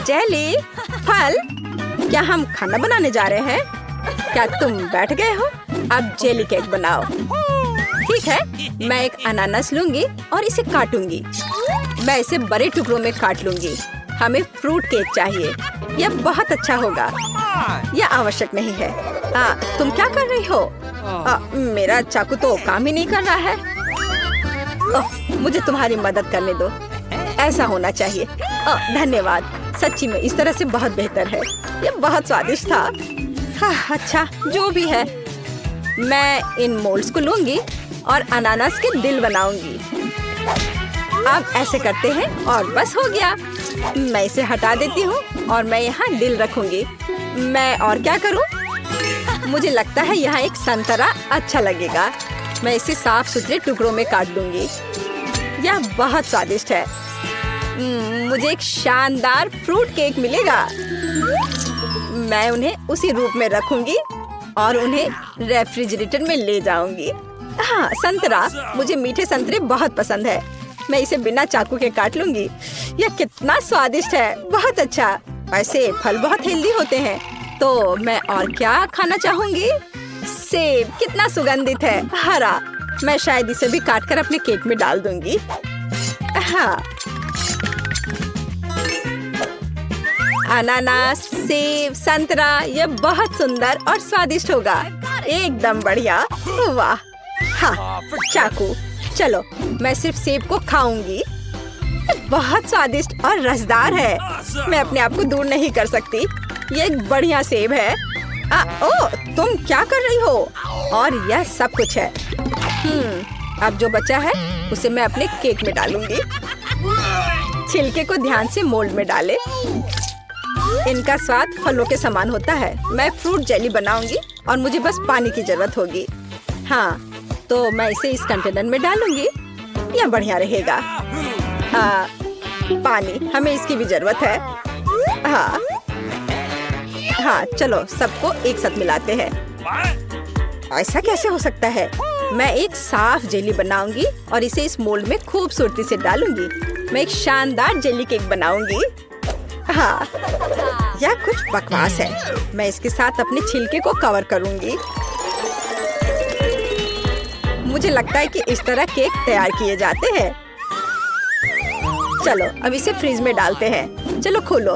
Jelly, फल, क्या हम खाना बनाने जा रहे हैं? क्या तुम बैठ गए हो? अब जेली केक बनाओ। ठीक है, मैं एक अनानास लूंगी और इसे काटूंगी। मैं इसे बड़े टुकड़ों में काट लूंगी। हमें फ्रूट केक चाहिए। यह बहुत अच्छा होगा। यह आवश्यक नहीं है। तुम क्या कर रही हो? मेरा चाकू तो काम ही नहीं कर रहा है। मुझे तुम्हारी मदद करने दो। ऐसा होना चाहिए। धन्यवाद। सच्ची में इस तरह से बहुत बेहतर है। यह बहुत स्वादिष्ट था। अच्छा, जो भी है, मैं इन मोल्ड्स को लूंगी और अनानास के दिल बनाऊंगी। अब ऐसे करते हैं और बस हो गया। मैं इसे हटा देती हूँ और मैं यहाँ दिल रखूंगी। मैं और क्या करूँ? मुझे लगता है यहाँ एक संतरा अच्छा लगेगा। मैं इसे साफ सुथरे टुकड़ों में काट दूंगी। यह बहुत स्वादिष्ट है। मुझे एक शानदार फ्रूट केक मिलेगा। मैं उन्हें उसी रूप में रखूंगी और उन्हें रेफ्रिजरेटर में ले जाऊंगी। हाँ, संतरा, मुझे मीठे संतरे बहुत पसंद है। मैं इसे बिना चाकू के काट लूंगी। यह कितना स्वादिष्ट है, बहुत अच्छा। वैसे फल बहुत हेल्दी होते हैं, तो मैं और क्या खाना चाहूंगी? सेब कितना सुगंधित है, हरा। मैं शायद इसे भी काटकर अपने केक में डाल दूंगी। हाँ, अनानास, सेब, संतरा, यह बहुत सुंदर और स्वादिष्ट होगा। एकदम बढ़िया। वाह। हाँ, चाकू। चलो, मैं सिर्फ सेब को खाऊंगी। बहुत स्वादिष्ट और रसदार है। मैं अपने आप को दूर नहीं कर सकती। ये एक बढ़िया सेब है। ओह, तुम क्या कर रही हो? और यह सब कुछ है। अब जो बचा है उसे मैं अपने केक में डालूंगी। छिलके को ध्यान से मोल्ड में डालें। इनका स्वाद फलों के समान होता है। मैं फ्रूट जेली बनाऊंगी और मुझे बस पानी की जरूरत होगी। हाँ, तो मैं इसे इस कंटेनर में डालूंगी। यह बढ़िया रहेगा। पानी, हमें इसकी भी जरूरत है। हाँ, चलो सबको एक साथ मिलाते हैं। ऐसा कैसे हो सकता है? मैं एक साफ जेली बनाऊंगी और इसे इस मोल्ड में खूबसूरती से डालूंगी। मैं एक शानदार जेली केक बनाऊंगी। हाँ, यह कुछ बकवास है। मैं इसके साथ अपने छिलके को कवर करूंगी। मुझे लगता है कि इस तरह केक तैयार किए जाते हैं। चलो, अब इसे फ्रीज में डालते हैं। चलो खोलो।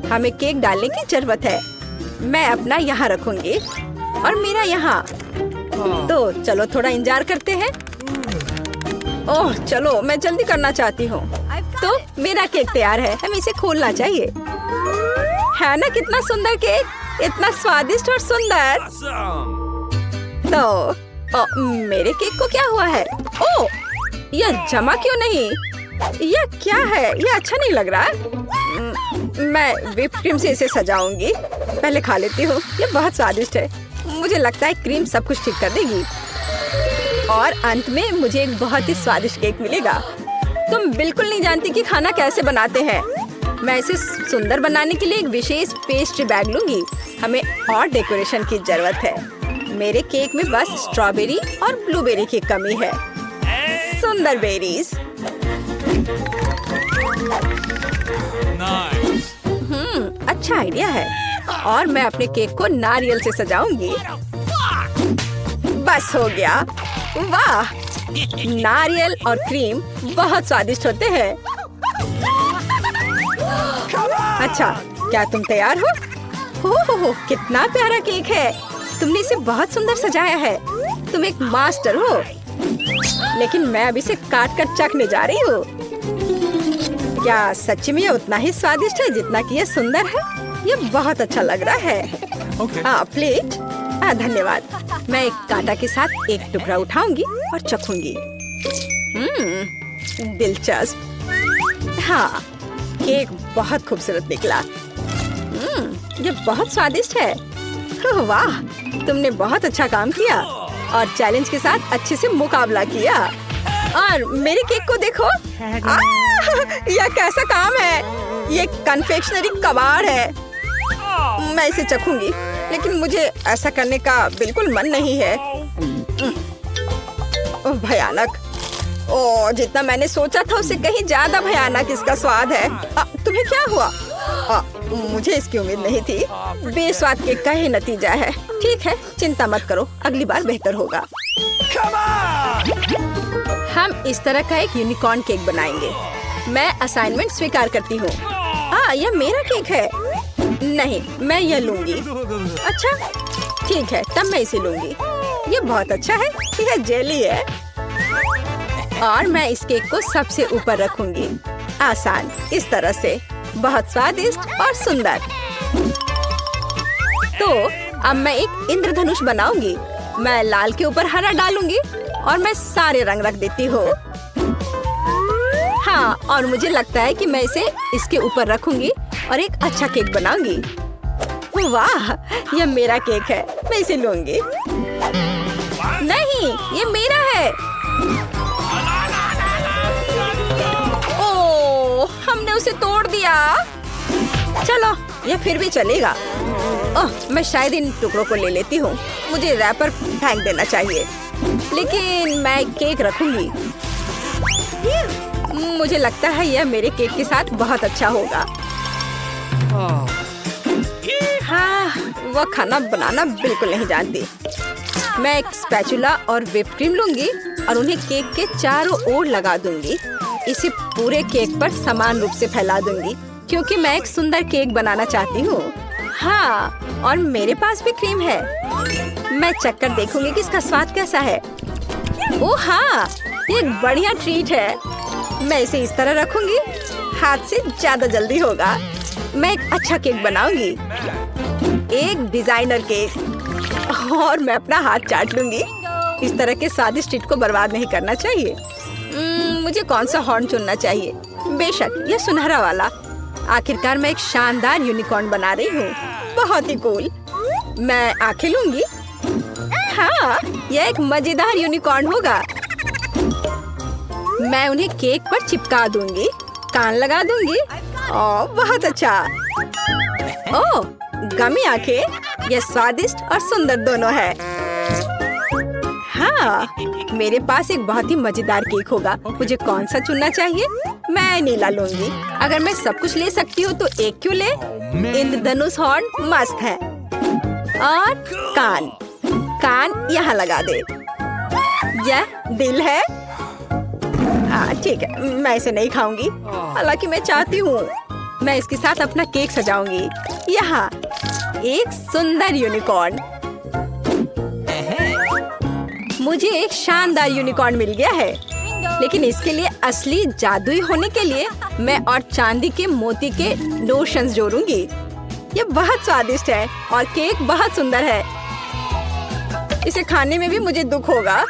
हमें केक डालने की जरूरत है। मैं अपना यहाँ रखूंगी और मेरा यहाँ। तो चलो थोड़ा इंतजार करते हैं। ओह, चलो, मैं जल्दी करना चाहती हूँ। तो मेरा केक तैयार है। हमें इसे खोलना चाहिए। है ना कितना सुंदर केक? इतना स्वादिष्ट और सुंदर। तो मेरे केक को क्या हुआ है? ओह, यह जमा क्यों नहीं? यह क्या है? यह अच्छा नहीं लग रहा। मैं व्हिप क्रीम से इसे सजाऊंगी। पहले खा लेती हूँ। यह बहुत स्वादिष्ट है। मुझे लगता है क्रीम सब कुछ ठीक कर देगी और अंत में मुझे एक बहुत ही स्वादिष्ट केक मिलेगा। तुम बिल्कुल नहीं जानती कि खाना कैसे बनाते हैं। मैं इसे सुंदर बनाने के लिए एक विशेष पेस्ट्री बैग लूंगी। हमें और डेकोरेशन की जरूरत है। मेरे केक में बस स्ट्रॉबेरी और ब्लूबेरी की कमी है। सुंदर बेरीज। अच्छा आइडिया है। और मैं अपने केक को नारियल से सजाऊंगी। बस हो गया। वाह, नारियल और क्रीम बहुत स्वादिष्ट होते हैं। अच्छा, क्या तुम तैयार हो? कितना प्यारा केक है। तुमने इसे बहुत सुंदर सजाया है। तुम एक मास्टर हो। लेकिन मैं अब इसे काट कर चखने जा रही हूँ। क्या सच्ची में ये उतना ही स्वादिष्ट है जितना कि ये सुंदर है? ये बहुत अच्छा लग रहा है। प्लेट। धन्यवाद। मैं एक कांटा के साथ एक टुकड़ा उठाऊंगी और चखूंगी। दिलचस्प। हाँ, केक बहुत खूबसूरत निकला। ये बहुत स्वादिष्ट है। वाह, तुमने बहुत अच्छा काम किया और चैलेंज के साथ अच्छे से मुकाबला किया। और मेरे केक को देखो। यह कैसा काम है? ये कन्फेक्शनरी कबाड़ है। मैं इसे चखूंगी, लेकिन मुझे ऐसा करने का बिल्कुल मन नहीं है। भयानक। जितना मैंने सोचा था उससे कहीं ज्यादा भयानक इसका स्वाद है। तुम्हें क्या हुआ? मुझे इसकी उम्मीद नहीं थी। बेस्वाद केक का ही नतीजा है। ठीक है, चिंता मत करो, अगली बार बेहतर होगा। हम इस तरह का एक यूनिकॉर्न केक बनाएंगे। मैं असाइनमेंट स्वीकार करती हूँ। यह मेरा केक है। नहीं, मैं यह लूंगी। अच्छा, ठीक है, तब मैं इसे लूंगी। ये बहुत अच्छा है। यह जेली है और मैं इस केक को सबसे ऊपर रखूंगी। आसान, इस तरह से। बहुत स्वादिष्ट और सुंदर। तो अब मैं एक इंद्रधनुष बनाऊंगी। मैं लाल के ऊपर हरा डालूंगी और मैं सारे रंग रख देती हूँ। हाँ, और मुझे लगता है कि मैं इसे इसके ऊपर रखूंगी और एक अच्छा केक बनाऊंगी। वाह, यह मेरा केक है। मैं इसे लूंगी। नहीं, ये मेरा है। ओह, हमने उसे तोड़ दिया। चलो, यह फिर भी चलेगा। मैं शायद इन टुकड़ों को ले लेती हूँ। मुझे रैपर फेंक देना चाहिए, लेकिन मैं केक रखूंगी। मुझे लगता है यह मेरे केक के साथ बहुत अच्छा होगा। हाँ, वह खाना बनाना बिल्कुल नहीं जानती। मैं एक स्पैचुला और व्हिप क्रीम लूंगी और उन्हें केक के चारों ओर लगा दूंगी। इसे पूरे केक पर समान रूप से फैला दूंगी, क्योंकि मैं एक सुंदर केक बनाना चाहती हूँ। हाँ, और मेरे पास भी क्रीम है। मैं चखकर देखूंगी कि इसका स्वाद कैसा है। ओह हाँ, ये एक बढ़िया ट्रीट है। मैं इसे इस तरह रखूंगी। हाथ से ज्यादा जल्दी होगा। मैं एक अच्छा केक बनाऊंगी, एक डिजाइनर केक, और मैं अपना हाथ चाट लूंगी। इस तरह के स्वादिष्ट ट्रीट को बर्बाद नहीं करना चाहिए। मुझे कौन सा हॉर्न चुनना चाहिए? बेशक यह सुनहरा वाला। आखिरकार मैं एक शानदार यूनिकॉर्न बना रही हूँ। बहुत ही कूल। मैं आंखें लूंगी। हाँ, यह एक मजेदार यूनिकॉर्न होगा। मैं उन्हें केक पर चिपका दूंगी, कान लगा दूंगी। ओह, बहुत अच्छा। ओह, गमी आंखें। यह स्वादिष्ट और सुंदर दोनों है। हाँ, मेरे पास एक बहुत ही मजेदार केक होगा। मुझे कौन सा चुनना चाहिए? मैं नीला लूंगी। अगर मैं सब कुछ ले सकती हूँ तो एक क्यों ले? इंद्रधनुष हॉर्न मस्त है। और कान यहाँ लगा दे। यह दिल है। ठीक है, मैं इसे नहीं खाऊंगी, हालांकि मैं चाहती हूँ। मैं इसके साथ अपना केक सजाऊंगी। यहाँ एक सुंदर यूनिकॉर्न। मुझे एक शानदार यूनिकॉर्न मिल गया है, लेकिन इसके लिए असली जादुई होने के लिए मैं और चांदी के मोती के लोशंस जोड़ूंगी। ये बहुत स्वादिष्ट है और केक बहुत सुंदर है। इसे खाने में भी मुझे दुख होगा।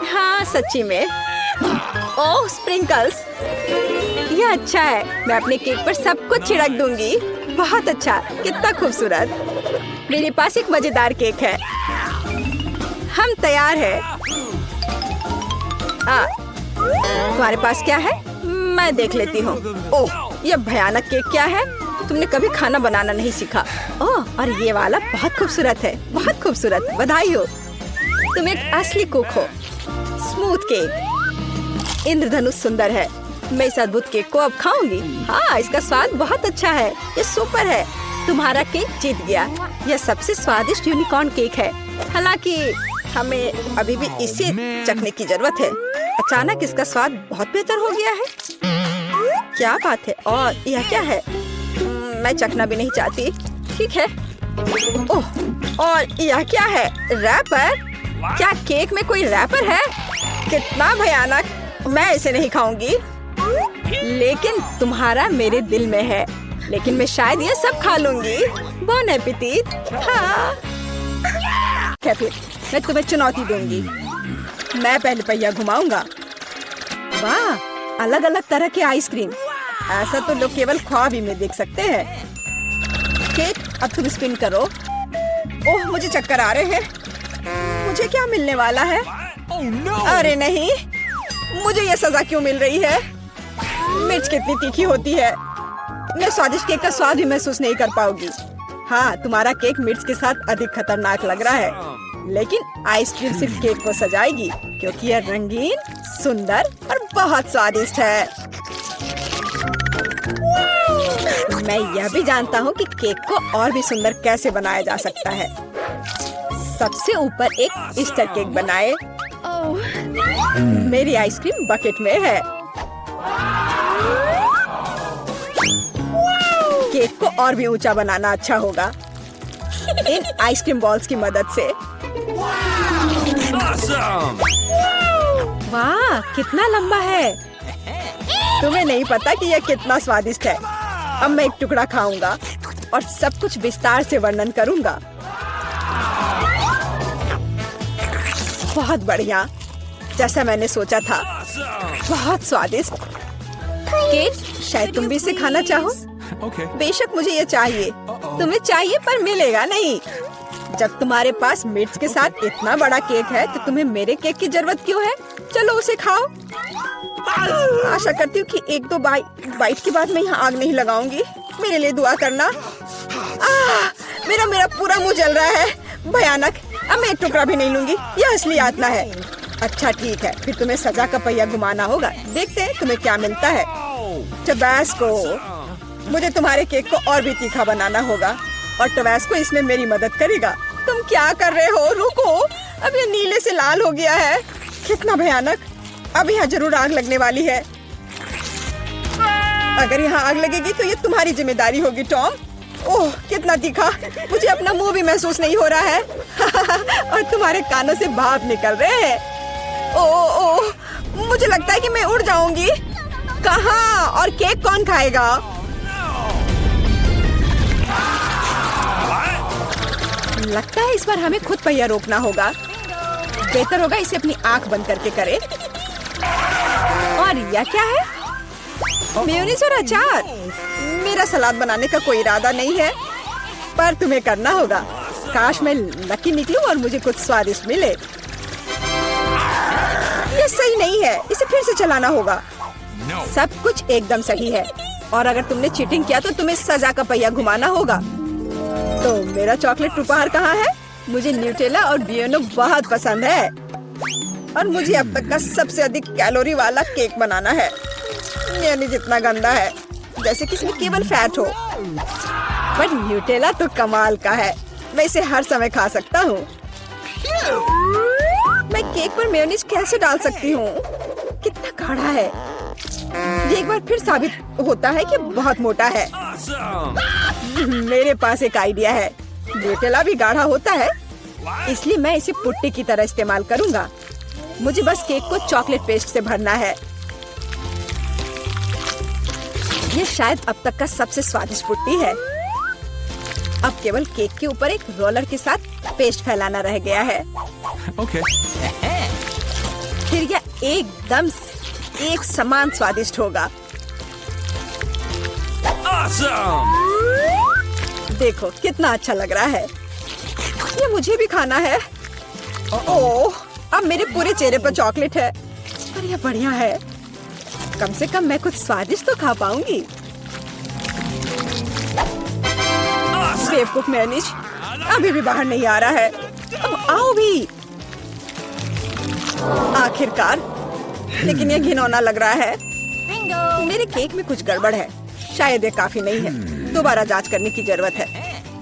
हाँ, सच्ची में। ओह, स्प्रिंकल्स। यह अच्छा है। मैं अपने केक पर सब कुछ छिड़क दूंगी। बहुत अच्छा, कितना खूबसूरत। मेरे पास एक मजेदार केक है। हम तैयार हैं। तुम्हारे पास क्या है? मैं देख लेती हूँ। ओह, यह भयानक केक क्या है? तुमने कभी खाना बनाना नहीं सीखा। ओह, और ये वाला बहुत खूबसूरत है। बहुत खूबसूरत, बधाई हो। तुम एक असली कुक हो। Smooth cake. इंद्रधनुष सुंदर है। मैं इस अद्भुत केक को अब खाऊंगी। हाँ, इसका स्वाद बहुत अच्छा है। ये सुपर है। तुम्हारा केक जीत गया। यह सबसे स्वादिष्ट यूनिकॉर्न केक है। हालांकि हमें अभी भी इसे चखने की जरूरत है। अचानक इसका स्वाद बहुत बेहतर हो गया है। क्या बात है? और यह क्या है? मैं चखना भी नहीं चाहती। ठीक है। ओह, और यह क्या है? रैपर? क्या केक में कोई रैपर है? कितना भयानक। मैं इसे नहीं खाऊंगी। लेकिन तुम्हारा मेरे दिल में है। लेकिन मैं शायद ये सब खा लूंगी। Bone appétit. हाँ, फिर मैं तुम्हें चुनौती दूंगी। मैं पहले पहिया घुमाऊंगा। वाह, अलग अलग तरह के आइसक्रीम। ऐसा तो लोग केवल ख्वाब ही में देख सकते हैं। केक, अब तुम स्पिन करो। ओह, मुझे चक्कर आ रहे हैं। मुझे क्या मिलने वाला है? अरे नहीं, मुझे ये सजा क्यों मिल रही है? मिर्च कितनी तीखी होती है। मैं स्वादिष्ट केक का स्वाद भी महसूस नहीं कर पाऊंगी। हाँ, तुम्हारा केक मिर्च के साथ अधिक खतरनाक लग रहा है, लेकिन आइसक्रीम सिर्फ केक को सजाएगी, क्योंकि यह रंगीन, सुंदर और बहुत स्वादिष्ट है। मैं यह भी जानता हूँ कि केक को और भी सुंदर कैसे बनाया जा सकता है। सबसे ऊपर एक ईस्टर केक बनाए। मेरी आइसक्रीम बकेट में है। केक को और भी ऊंचा बनाना अच्छा होगा इन आइसक्रीम बॉल्स की मदद से। वाह, कितना लंबा है। तुम्हें नहीं पता कि यह कितना स्वादिष्ट है। अब मैं एक टुकड़ा खाऊंगा और सब कुछ विस्तार से वर्णन करूंगा। बहुत बढ़िया, जैसा मैंने सोचा था। बहुत स्वादिष्ट केक। शायद तुम भी इसे खाना चाहो। बेशक मुझे ये चाहिए। तुम्हें चाहिए पर मिलेगा नहीं। जब तुम्हारे पास मिर्च के साथ इतना बड़ा केक है तो तुम्हें मेरे केक की जरूरत क्यों है? चलो उसे खाओ। आशा करती हूँ कि एक दो बाइट के बाद मैं यहाँ आग नहीं लगाऊंगी। मेरे लिए दुआ करना। मेरा पूरा मुंह जल रहा है। भयानक। अब मैं एक टुकड़ा भी नहीं लूंगी। यह असली यातना है। अच्छा ठीक है, फिर तुम्हें सजा का पहिया घुमाना होगा। देखते हैं तुम्हें क्या मिलता है। टबैस्को। मुझे तुम्हारे केक को और भी तीखा बनाना होगा और टबैस्को इसमें मेरी मदद करेगा। तुम क्या कर रहे हो? रुको, अब ये नीले से लाल हो गया है। कितना भयानक। अब यहाँ जरूर आग लगने वाली है। अगर यहाँ आग लगेगी तो ये तुम्हारी जिम्मेदारी होगी टॉम। ओह, कितना तीखा। मुझे अपना मुंह भी महसूस नहीं हो रहा है। और तुम्हारे कानों से भाप निकल रहे हैं। ओह, मुझे लगता है कि मैं उड़ जाऊंगी। कहाँ? और केक कौन खाएगा? लगता है इस बार हमें खुद पहिया रोकना होगा। बेहतर होगा इसे अपनी आंख बंद करके करे। और यह क्या है? मेयोनीज और अचार। मेरा सलाद बनाने का कोई इरादा नहीं है, पर तुम्हें करना होगा। काश मैं लकी निकलूं और मुझे कुछ स्वादिष्ट मिले। ये सही नहीं है, इसे फिर से चलाना होगा। सब कुछ एकदम सही है और अगर तुमने चीटिंग किया तो तुम्हें सजा का पहिया घुमाना होगा। तो मेरा चॉकलेट उपहार कहाँ है? मुझे न्यूटेला और बियोनो बहुत पसंद है और मुझे अब तक का सबसे अधिक कैलोरी वाला केक बनाना है। मेयोनीज जितना गंदा है, जैसे कि इसमें केवल फैट हो। पर न्यूटेला तो कमाल का है। मैं इसे हर समय खा सकता हूँ। मैं केक पर मेयोनीज कैसे डाल सकती हूँ? कितना गाढ़ा है। ये एक बार फिर साबित होता है कि बहुत मोटा है। मेरे पास एक आइडिया है। न्यूटेला भी गाढ़ा होता है, इसलिए मैं इसे पुट्टी की तरह इस्तेमाल करूंगा। मुझे बस केक को चॉकलेट पेस्ट से भरना है। ये शायद अब तक का सबसे स्वादिष्ट पुट्टी है। अब केवल केक के ऊपर एक रोलर के साथ पेस्ट फैलाना रह गया है। फिर यह एकदम एक समान स्वादिष्ट होगा। Awesome! देखो कितना अच्छा लग रहा है। ये मुझे भी खाना है। ओह, अब मेरे पूरे चेहरे पर चॉकलेट है। पर यह बढ़िया है। कम से कम मैं कुछ स्वादिष्ट तो खा पाऊंगी। बेवकूफ मेयोनीज अभी भी बाहर नहीं आ रहा है। अब आओ भी। आखिरकार, लेकिन यह घिनौना लग रहा है। मेरे केक में कुछ गड़बड़ है। शायद ये काफी नहीं है। दोबारा जांच करने की जरूरत है।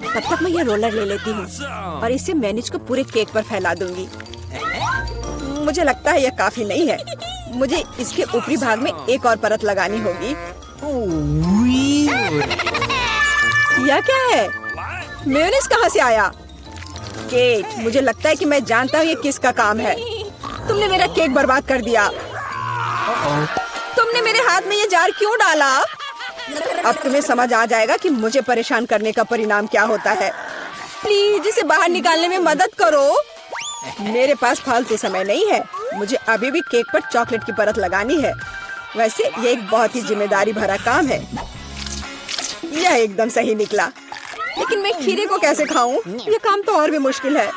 तब तक मैं यह रोलर ले लेती हूँ और इसे मेयोनीज को पूरे केक पर फैला दूंगी। मुझे लगता है यह काफी नहीं है। मुझे इसके ऊपरी भाग में एक और परत लगानी होगी। यह क्या है? मेयोनीज कहाँ से आया? केक। मुझे लगता है कि मैं जानता हूँ ये किसका काम है। तुमने मेरा केक बर्बाद कर दिया। तुमने मेरे हाथ में ये जार क्यों डाला? अब तुम्हें समझ आ जाएगा कि मुझे परेशान करने का परिणाम क्या होता है। प्लीज इसे बाहर निकालने में मदद करो। मेरे पास फालतू समय नहीं है। मुझे अभी भी केक पर चॉकलेट की परत लगानी है। वैसे ये एक बहुत ही जिम्मेदारी भरा काम है। यह एकदम सही निकला, लेकिन मैं खीरे को कैसे खाऊं? यह काम तो और भी मुश्किल है,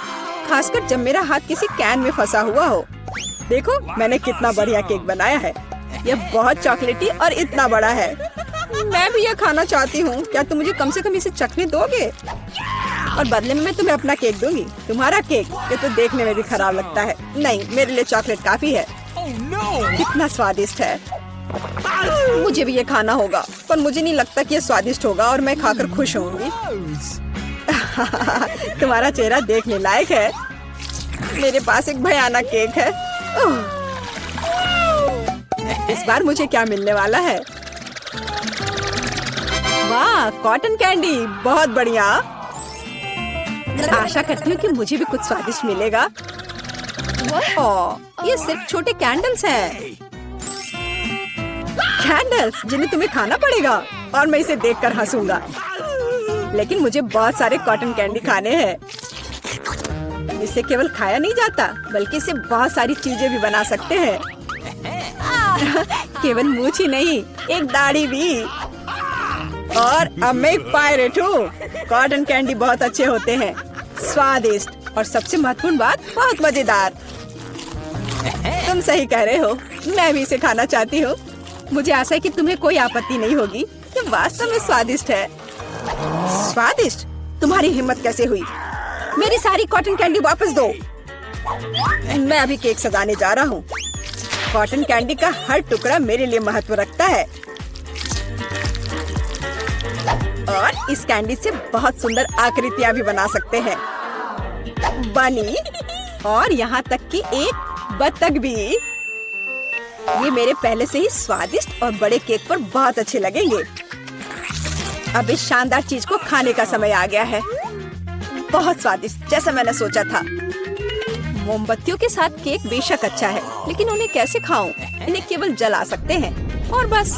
खासकर जब मेरा हाथ किसी कैन में फंसा हुआ हो। देखो मैंने कितना बढ़िया केक बनाया है। यह बहुत चॉकलेटी और इतना बड़ा है। मैं भी यह खाना चाहती हूँ। क्या तुम मुझे कम से कम इसे चखने दोगे? और बदले में मैं तुम्हें अपना केक दूंगी। तुम्हारा केक ये तो देखने में भी खराब लगता है। नहीं, मेरे लिए चॉकलेट काफी है। कितना स्वादिष्ट है। मुझे भी ये खाना होगा, पर मुझे नहीं लगता कि ये स्वादिष्ट होगा और मैं खाकर खुश होंगी। तुम्हारा चेहरा देखने लायक है। मेरे पास एक भयानक केक है। इस बार मुझे क्या मिलने वाला है? वाह, कॉटन कैंडी, बहुत बढ़िया। आशा करती हूँ कि मुझे भी कुछ स्वादिष्ट मिलेगा। ओह, ये सिर्फ छोटे कैंडल्स हैं। कैंडल्स जिन्हें तुम्हें खाना पड़ेगा और मैं इसे देखकर हंसूंगा। लेकिन मुझे बहुत सारे कॉटन कैंडी खाने हैं। इसे केवल खाया नहीं जाता, बल्कि इसे बहुत सारी चीजें भी बना सकते हैं। केवल मूंछ ही नहीं, एक दाढ़ी भी। और अब मैं एक पायरेट हूँ। कॉटन कैंडी बहुत अच्छे होते हैं, स्वादिष्ट और सबसे महत्वपूर्ण बात, बहुत मजेदार। तुम सही कह रहे हो, मैं भी इसे खाना चाहती हूँ। मुझे आशा है कि तुम्हें कोई आपत्ति नहीं होगी। ये वास्तव में स्वादिष्ट है। स्वादिष्ट? तुम्हारी हिम्मत कैसे हुई? मेरी सारी कॉटन कैंडी वापस दो। मैं अभी केक सजाने जा रहा हूँ। कॉटन कैंडी का हर टुकड़ा मेरे लिए महत्व रखता है। और इस कैंडी से बहुत सुंदर आकृतियाँ भी बना सकते हैं। बनी, और यहाँ तक कि एक बत्तख भी। ये मेरे पहले से ही स्वादिष्ट और बड़े केक पर बहुत अच्छे लगेंगे। अब इस शानदार चीज को खाने का समय आ गया है। बहुत स्वादिष्ट, जैसा मैंने सोचा था। मोमबत्तियों के साथ केक बेशक अच्छा है, लेकिन उन्हें कैसे खाऊं? इन्हें केवल जला सकते हैं और बस।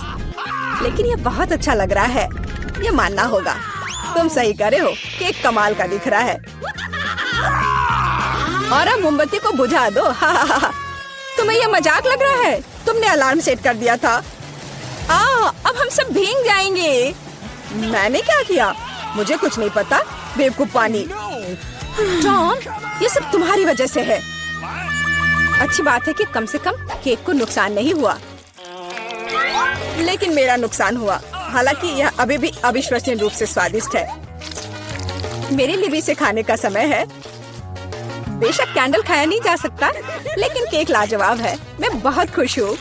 लेकिन ये बहुत अच्छा लग रहा है, ये मानना होगा। तुम सही कह रहे हो, केक कमाल का दिख रहा है। और अब मोमबत्ती को बुझा दो। तुम्हें ये मजाक लग रहा है? तुमने अलार्म सेट कर दिया था। अब हम सब भीग जाएंगे। मैंने क्या किया? मुझे कुछ नहीं पता। बेवकूफ पानी। जॉन, ये सब तुम्हारी वजह से है। अच्छी बात है कि कम से कम केक को नुकसान नहीं हुआ, लेकिन मेरा नुकसान हुआ। हालांकि यह अभी भी अविश्वसनीय रूप से स्वादिष्ट है। मेरे लिए भी इसे खाने का समय है। बेशक कैंडल खाया नहीं जा सकता, लेकिन केक लाजवाब है। मैं बहुत खुश हूँ।